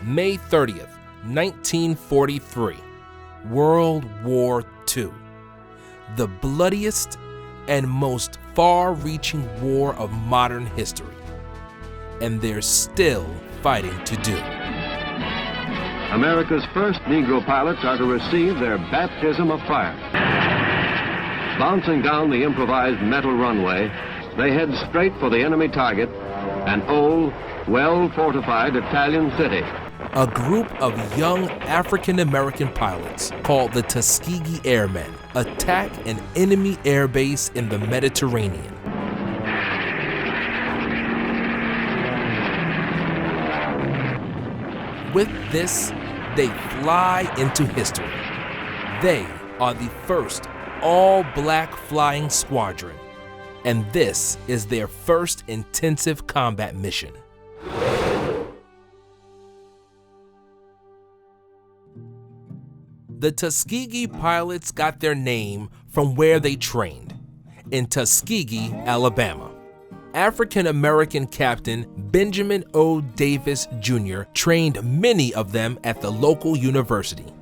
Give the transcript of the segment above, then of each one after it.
May 30th, 1943, World War II, the bloodiest and most far-reaching war of modern history. And there's still fighting to do. America's first Negro pilots are to receive their baptism of fire. Bouncing down the improvised metal runway, they head straight for the enemy target, an old, well-fortified Italian city. A group of young African-American pilots called the Tuskegee Airmen attack an enemy airbase in the Mediterranean. With this, they fly into history. They are the first all-black flying squadron, and this is their first intensive combat mission. The Tuskegee pilots got their name from where they trained, in Tuskegee, Alabama. African-American Captain Benjamin O. Davis, Jr. trained many of them at the local university.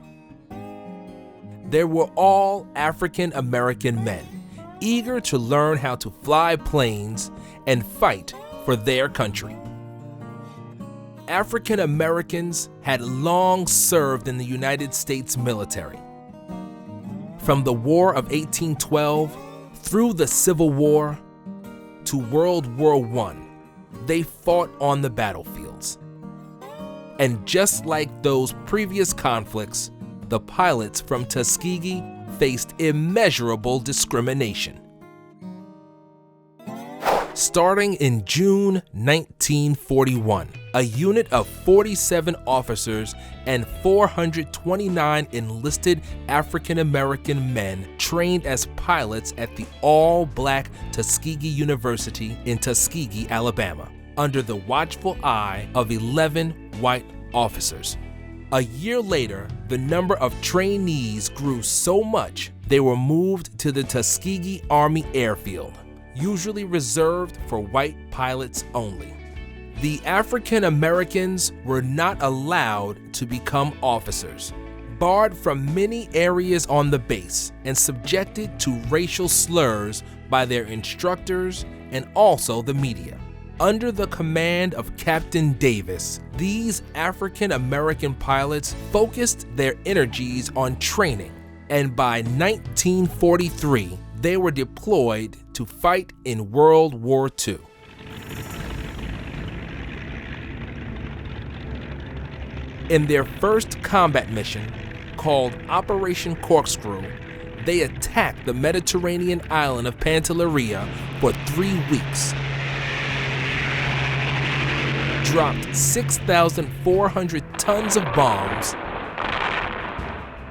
They were all African-American men, eager to learn how to fly planes and fight for their country. African Americans had long served in the United States military. From the War of 1812 through the Civil War to World War I, they fought on the battlefields. And just like those previous conflicts, the pilots from Tuskegee faced immeasurable discrimination. Starting in June 1941, a unit of 47 officers and 429 enlisted African-American men trained as pilots at the all-black Tuskegee University in Tuskegee, Alabama, under the watchful eye of 11 white officers. A year later, the number of trainees grew so much they were moved to the Tuskegee Army Airfield, usually reserved for white pilots only. The African Americans were not allowed to become officers, barred from many areas on the base, and subjected to racial slurs by their instructors and also the media. Under the command of Captain Davis, these African American pilots focused their energies on training, and by 1943, they were deployed to fight in World War II. In their first combat mission, called Operation Corkscrew, they attacked the Mediterranean island of Pantelleria for 3 weeks, dropped 6,400 tons of bombs,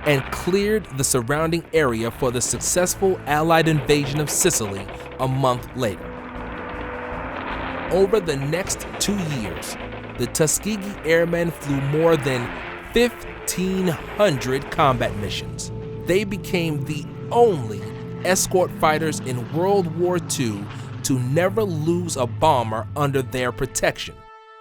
and cleared the surrounding area for the successful Allied invasion of Sicily a month later. Over the next 2 years, the Tuskegee Airmen flew more than 1,500 combat missions. They became the only escort fighters in World War II to never lose a bomber under their protection,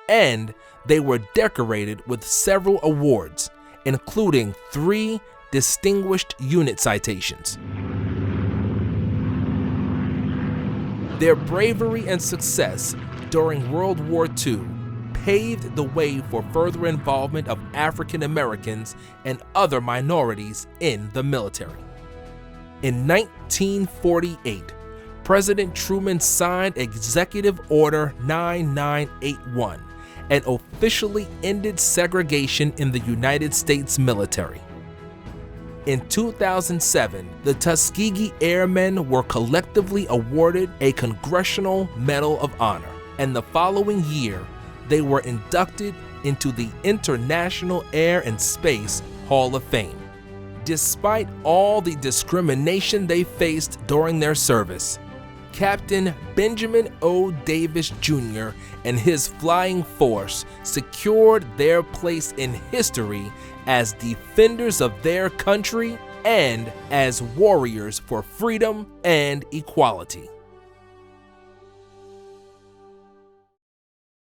and they were decorated with several awards, including 3 Distinguished Unit Citations. Their bravery and success during World War II paved the way for further involvement of African Americans and other minorities in the military. In 1948, President Truman signed Executive Order 9981 and officially ended segregation in the United States military. In 2007, the Tuskegee Airmen were collectively awarded a Congressional Medal of Honor, and the following year, they were inducted into the International Air and Space Hall of Fame. Despite all the discrimination they faced during their service, Captain Benjamin O. Davis, Jr. and his flying force secured their place in history as defenders of their country and as warriors for freedom and equality.